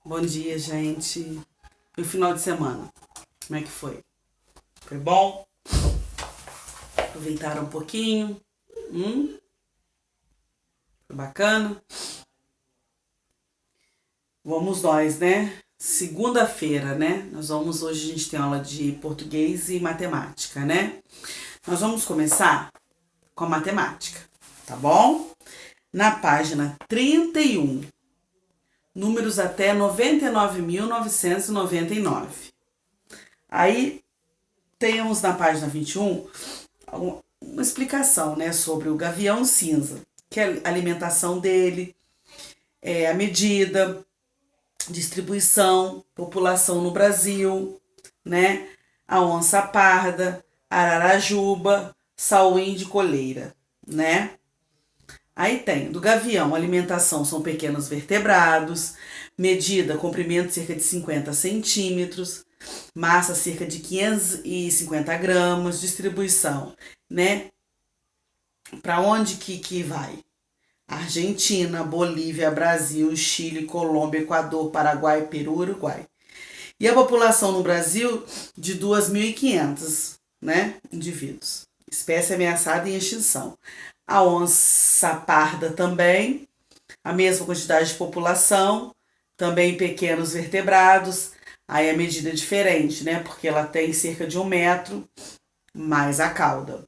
Bom dia, gente. E o final de semana? Como é que foi? Foi bom? Aproveitaram um pouquinho? Foi bacana? Vamos nós, né? Segunda-feira, né? Hoje a gente tem aula de português e matemática, né? Nós vamos começar com a matemática, tá bom? Na página 31, números até 99.999. Aí temos na página 21 uma explicação, né, sobre o gavião cinza, que é a alimentação dele, a medida, distribuição, população no Brasil, né, a onça parda, ararajuba, sauim de coleira, né? Aí tem, do gavião, alimentação são pequenos vertebrados, medida, comprimento cerca de 50 centímetros, massa cerca de 550 gramas, distribuição, né? Para onde que vai? Argentina, Bolívia, Brasil, Chile, Colômbia, Equador, Paraguai, Peru, Uruguai. E a população no Brasil de 2.500, né, indivíduos. Espécie ameaçada em extinção. A onça parda também, a mesma quantidade de população, também pequenos vertebrados. Aí a medida é diferente, né, porque ela tem cerca de 1 metro, mais a cauda.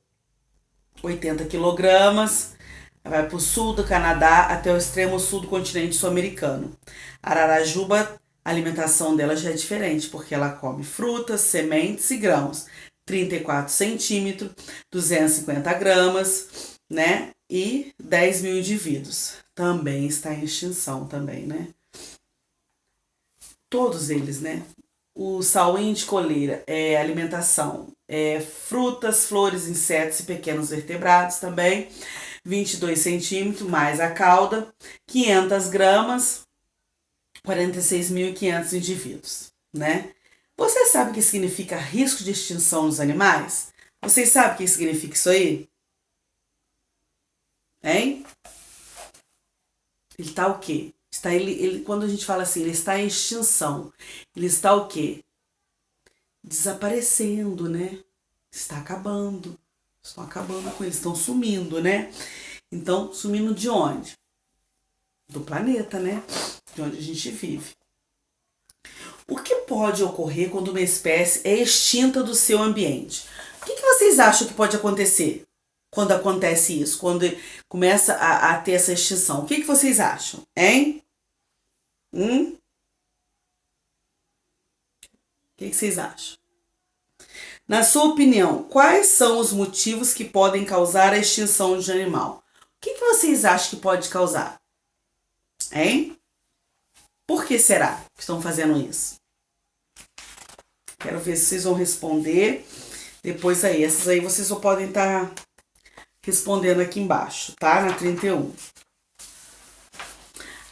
80 quilogramas, vai para o sul do Canadá até o extremo sul do continente sul-americano. A ararajuba, a alimentação dela já é diferente, porque ela come frutas, sementes e grãos. 34 centímetros, 250 gramas, né? E 10 mil indivíduos. Também está em extinção também, né? Todos eles, né? O sauim de coleira é alimentação, frutas, flores, insetos e pequenos vertebrados também. 22 centímetros, mais a cauda, 500 gramas, 46.500 indivíduos, né? Você sabe o que significa risco de extinção dos animais? Vocês sabem o que significa isso aí? Hein? Ele está o quê? Quando a gente fala assim, ele está em extinção, ele está o quê? Desaparecendo, né? Está acabando. Estão acabando com eles, estão sumindo, né? Então, sumindo de onde? Do planeta, né? De onde a gente vive. O que pode ocorrer quando uma espécie é extinta do seu ambiente? O que vocês acham que pode acontecer quando acontece isso? Quando começa a ter essa extinção? O que vocês acham? Hein? O que vocês acham? Na sua opinião, quais são os motivos que podem causar a extinção de um animal? O que vocês acham que pode causar? Hein? Por que será que estão fazendo isso? Quero ver se vocês vão responder. Depois aí, essas aí vocês só podem estar respondendo aqui embaixo, tá? Na 31.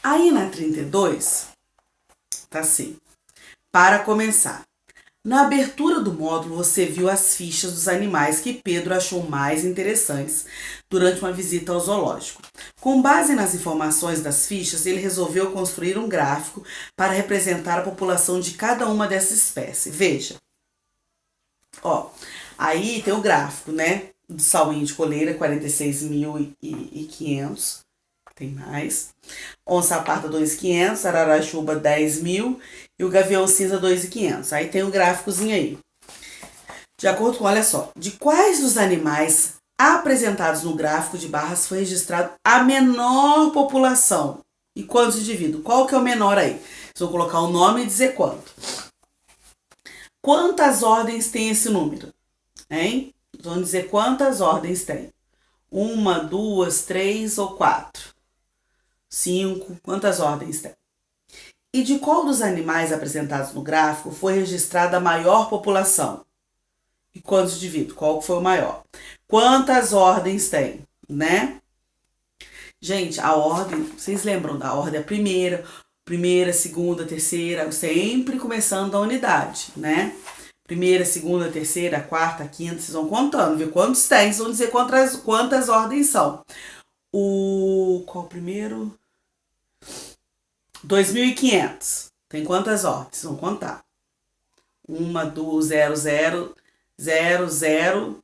Aí na 32, tá assim. Para começar. Na abertura do módulo, você viu as fichas dos animais que Pedro achou mais interessantes durante uma visita ao zoológico. Com base nas informações das fichas, ele resolveu construir um gráfico para representar a população de cada uma dessas espécies. Veja. Ó, aí tem o gráfico, né? Do sauim de coleira, 46.500. Tem mais. Onça parda, 2.500. Ararajuba, 10.000. E o gavião cinza, 2.500. Aí tem o gráficozinho aí. De acordo com, olha só, de quais dos animais apresentados no gráfico de barras foi registrado a menor população? E quantos indivíduos? Qual que é o menor aí? Vocês vão colocar o nome e dizer quanto. Quantas ordens tem esse número? Hein? Vamos dizer quantas ordens tem. 1, 2, 3 ou 4? 5. Quantas ordens tem? E de qual dos animais apresentados no gráfico foi registrada a maior população? E quantos indivíduos? Qual foi o maior? Quantas ordens tem, né? Gente, a ordem, vocês lembram da ordem? A primeira, segunda, terceira, sempre começando da unidade, né? Primeira, segunda, terceira, quarta, quinta, vocês vão contando, viu? Quantos tem? Vocês vão dizer quantas ordens são. Qual o primeiro? 2.500. Tem quantas ordens? Vamos contar. 1, 2, 0, 0, 0, 0,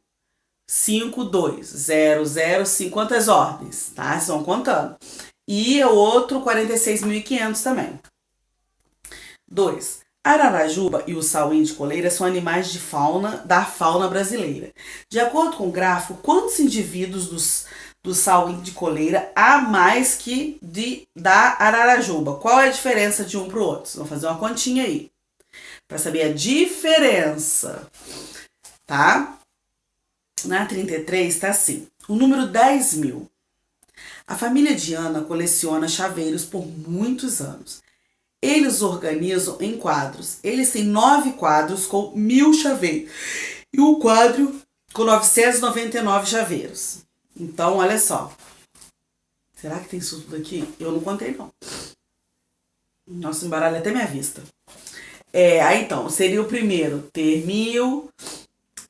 5, 2, 0, 0, 5. Quantas ordens? Tá? Vocês vão contando. E o outro, 46.500 também. 2. A ararajuba e o sauim de coleira são animais da fauna brasileira. De acordo com o gráfico, quantos indivíduos do sauim de coleira há mais que da ararajuba? Qual é a diferença de um para o outro? Vamos fazer uma continha aí, para saber a diferença, tá? Na 33 está assim, o número 10.000. A família Diana coleciona chaveiros por muitos anos. Eles organizam em quadros. Eles têm 9 quadros com 1.000 chaveiros e um quadro com 999 chaveiros. Então, olha só. Será que tem isso tudo aqui? Eu não contei, não. Nossa, embaralha até minha vista. Aí então, seria o primeiro ter 1.000.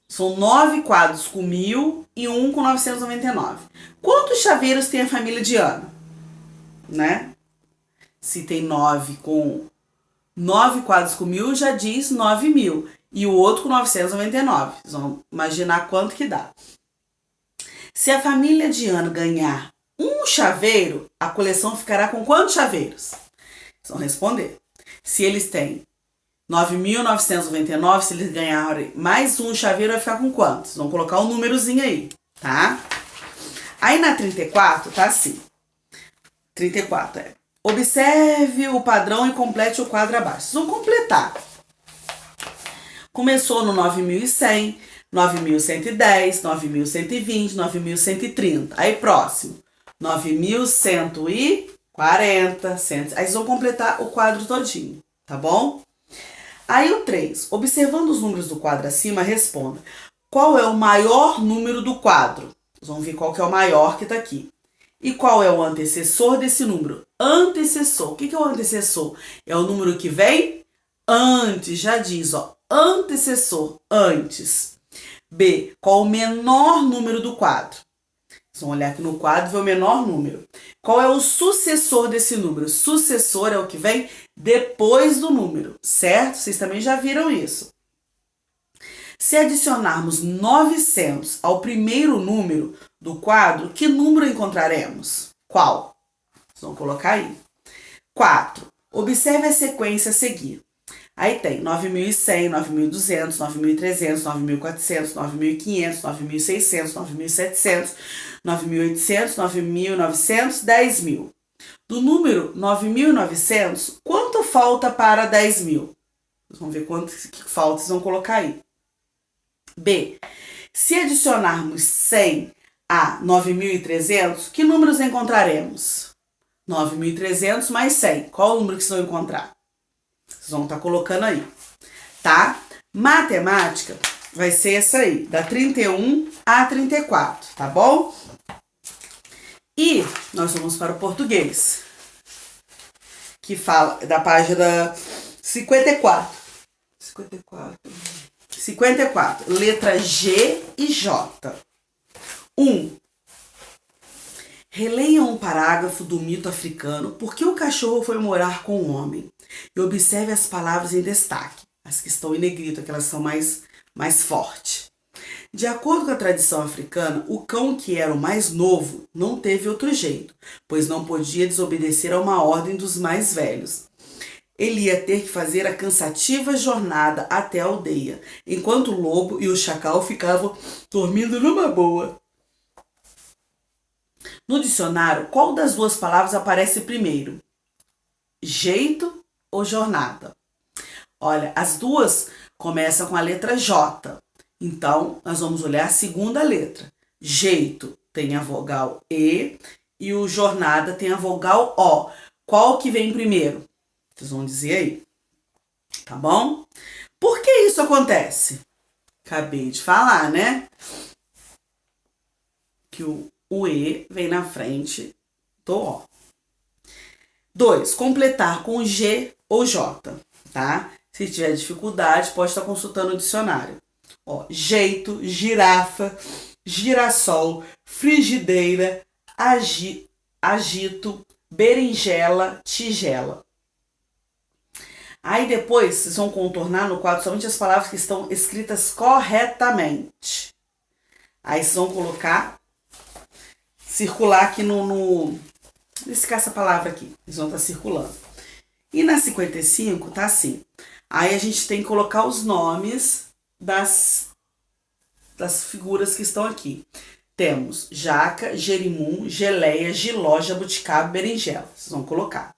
São 9 quadros com 1.000 e um com 999. Quantos chaveiros tem a família Diana? Né? Se tem 9 quadros com 1.000, já diz 9.000. E o outro com 999. Vocês vão imaginar quanto que dá. Se a família Diana ganhar um chaveiro, a coleção ficará com quantos chaveiros? Vocês vão responder. Se eles têm 9.999, se eles ganharem mais um chaveiro, vai ficar com quantos? Vamos colocar um númerozinho aí, tá? Aí na 34, tá assim. 34 é: observe o padrão e complete o quadro abaixo. Vocês vão completar. Começou no 9.100, 9.110, 9.120, 9.130. Aí próximo, 9.140, 100. Aí vocês vão completar o quadro todinho, tá bom? Aí o 3, observando os números do quadro acima, responda: qual é o maior número do quadro? Vocês vão ver qual que é o maior que tá aqui. E qual é o antecessor desse número? Antecessor. O que é o antecessor? É o número que vem antes, já diz, ó. Antecessor, antes. B, qual o menor número do quadro? Vocês vão olhar aqui no quadro e ver o menor número. Qual é o sucessor desse número? Sucessor é o que vem depois do número, certo? Vocês também já viram isso. Se adicionarmos 900 ao primeiro número do quadro, que número encontraremos? Qual? Vocês vão colocar aí. 4. Observe a sequência a seguir. Aí tem 9.100, 9.200, 9.300, 9.400, 9.500, 9.600, 9.700, 9.800, 9.900, 10.000. Do número 9.900, quanto falta para 10.000? Vamos ver quanto que falta, vocês vão colocar aí. B. Se adicionarmos 100 a 9.300, que números encontraremos? 9.300 mais 100. Qual o número que vocês vão encontrar? Vocês vão estar colocando aí, tá? Matemática vai ser essa aí, da 31 a 34, tá bom? E nós vamos para o português, que fala da página 54. 54, letra G e J. 1. Releia um parágrafo do mito africano Por que o cachorro foi morar com o homem? E observe as palavras em destaque, as que estão em negrito, aquelas são mais fortes. De acordo com a tradição africana, o cão que era o mais novo não teve outro jeito, pois não podia desobedecer a uma ordem dos mais velhos. Ele ia ter que fazer a cansativa jornada até a aldeia, enquanto o lobo e o chacal ficavam dormindo numa boa. No dicionário, qual das duas palavras aparece primeiro? Jeito ou jornada? Olha, as duas começam com a letra J. Então, nós vamos olhar a segunda letra. Jeito tem a vogal E e o jornada tem a vogal O. Qual que vem primeiro? Vocês vão dizer aí. Tá bom? Por que isso acontece? Acabei de falar, né? Que o E vem na frente do O. 2. Completar com G ou J, tá? Se tiver dificuldade, pode estar consultando o dicionário. Ó, jeito, girafa, girassol, frigideira, agito, berinjela, tigela. Aí depois vocês vão contornar no quadro somente as palavras que estão escritas corretamente. Aí vocês vão colocar, circular aqui nesse essa palavra aqui. Eles vão estar circulando. E na 55 tá assim. Aí a gente tem que colocar os nomes das figuras que estão aqui. Temos jaca, jerimum, geleia, jiló, jabuticaba, berinjela. Vocês vão colocar.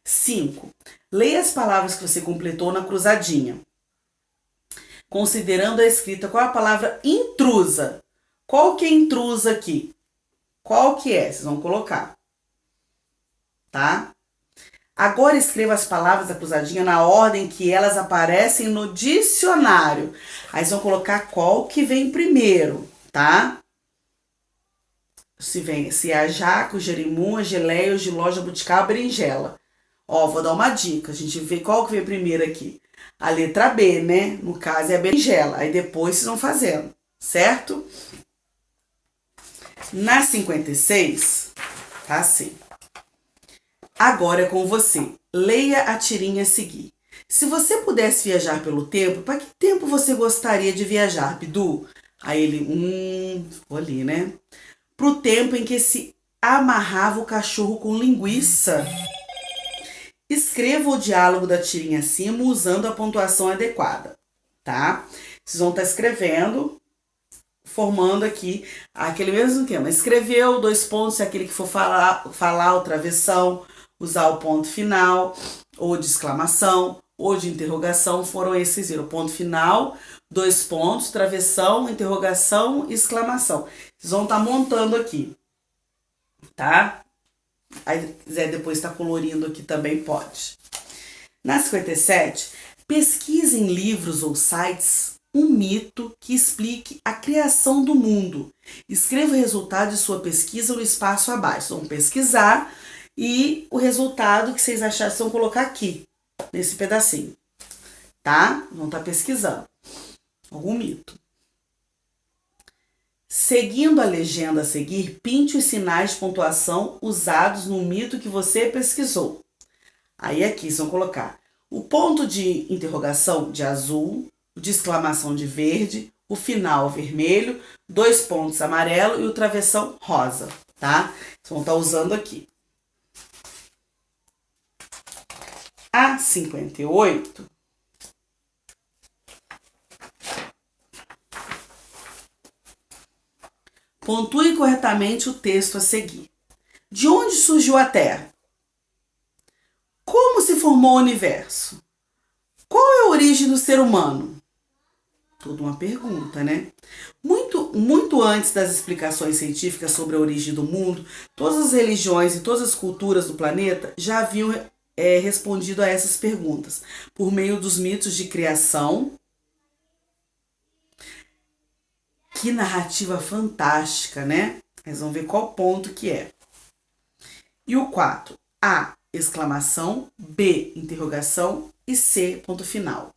5. Leia as palavras que você completou na cruzadinha. Considerando a escrita, qual é a palavra intrusa? Qual que é intrusa aqui? Qual que é? Vocês vão colocar. Tá? Agora escreva as palavras da cruzadinha na ordem que elas aparecem no dicionário. Aí vocês vão colocar qual que vem primeiro, tá? Se é a jaca, o jerimum, a geleia, o jiló, jabuticaba, a berinjela. Ó, vou dar uma dica. A gente vê qual que vem primeiro aqui. A letra B, né? No caso é a berinjela. Aí depois vocês vão fazendo, certo? Na 56, tá assim. Agora é com você. Leia a tirinha a seguir. Se você pudesse viajar pelo tempo, para que tempo você gostaria de viajar, Bidu? Aí ele, ficou ali, né? Pro tempo em que se amarrava o cachorro com linguiça. Escreva o diálogo da tirinha acima usando a pontuação adequada, tá? Vocês vão estar escrevendo, formando aqui aquele mesmo tema. Escreveu, 2 pontos, é aquele que for falar o travessão, usar o ponto final, ou de exclamação, ou de interrogação, foram esses, o ponto final, 2 pontos, travessão, interrogação, exclamação. Vocês vão estar montando aqui, tá? Aí, quiser depois estar colorindo aqui também pode. Na 57, pesquise em livros ou sites um mito que explique a criação do mundo. Escreva o resultado de sua pesquisa no espaço abaixo. Vão pesquisar e o resultado que vocês acharem vão colocar aqui, nesse pedacinho, tá? Vão estar pesquisando algum mito. Seguindo a legenda a seguir, pinte os sinais de pontuação usados no mito que você pesquisou. Aí aqui vocês vão colocar o ponto de interrogação de azul, o de exclamação de verde, o final vermelho, 2 pontos amarelo e o travessão rosa, tá? Vocês vão estar usando aqui. A 58... Pontue corretamente o texto a seguir. De onde surgiu a Terra? Como se formou o universo? Qual é a origem do ser humano? Tudo uma pergunta, né? Muito antes das explicações científicas sobre a origem do mundo, todas as religiões e todas as culturas do planeta já haviam respondido a essas perguntas por meio dos mitos de criação. Que narrativa fantástica, né? Vocês vão ver qual ponto que é. E o 4. A, exclamação. B, interrogação. E C, ponto final.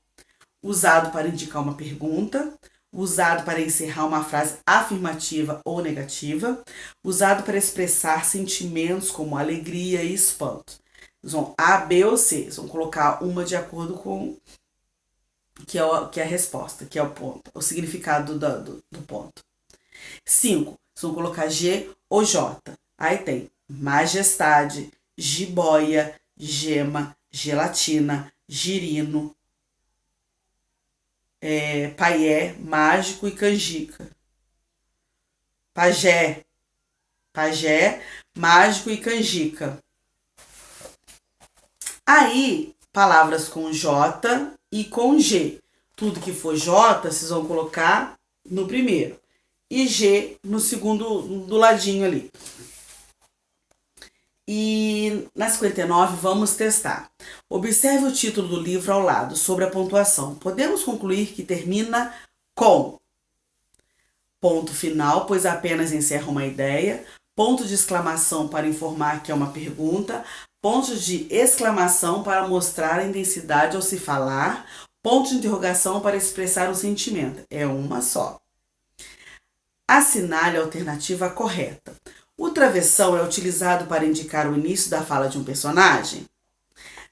Usado para indicar uma pergunta. Usado para encerrar uma frase afirmativa ou negativa. Usado para expressar sentimentos como alegria e espanto. Eles vão A, B ou C. Eles vão colocar uma de acordo com que é a resposta, que é o ponto, o significado do ponto. 5. Vocês vão colocar G ou J. Aí tem majestade, jiboia, gema, gelatina, girino, paié, mágico e canjica. Pajé, mágico e canjica. Aí, palavras com J e com G. Tudo que for J, vocês vão colocar no primeiro. E G no segundo, do ladinho ali. E na 59, vamos testar. Observe o título do livro ao lado, sobre a pontuação. Podemos concluir que termina com ponto final, pois apenas encerra uma ideia. Ponto de exclamação para informar que é uma pergunta. Pontos de exclamação para mostrar a intensidade ao se falar. Ponto de interrogação para expressar um sentimento. É uma só. Assinale a alternativa correta. O travessão é utilizado para indicar o início da fala de um personagem?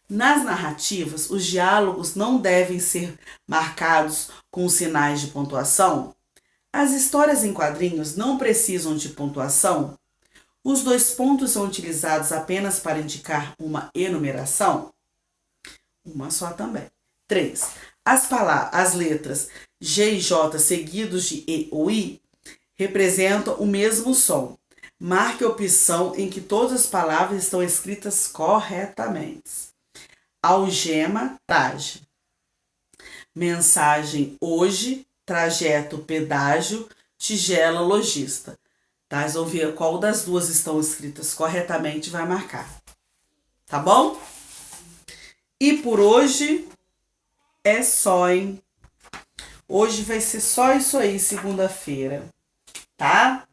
Nas narrativas, os diálogos não devem ser marcados com sinais de pontuação? As histórias em quadrinhos não precisam de pontuação? Os dois pontos são utilizados apenas para indicar uma enumeração? Uma só também. 3. As letras G e J seguidos de E ou I representam o mesmo som. Marque a opção em que todas as palavras estão escritas corretamente. Algema, traje. Mensagem, hoje. Trajeto, pedágio. Tigela, lojista. Tá? Vocês vão ver qual das duas estão escritas corretamente, vai marcar. Tá bom? E por hoje é só, hein? Hoje vai ser só isso aí, segunda-feira. Tá?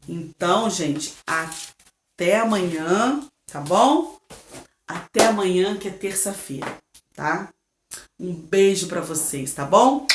Então, gente, até amanhã, tá bom? Até amanhã, que é terça-feira, tá? Um beijo pra vocês, tá bom?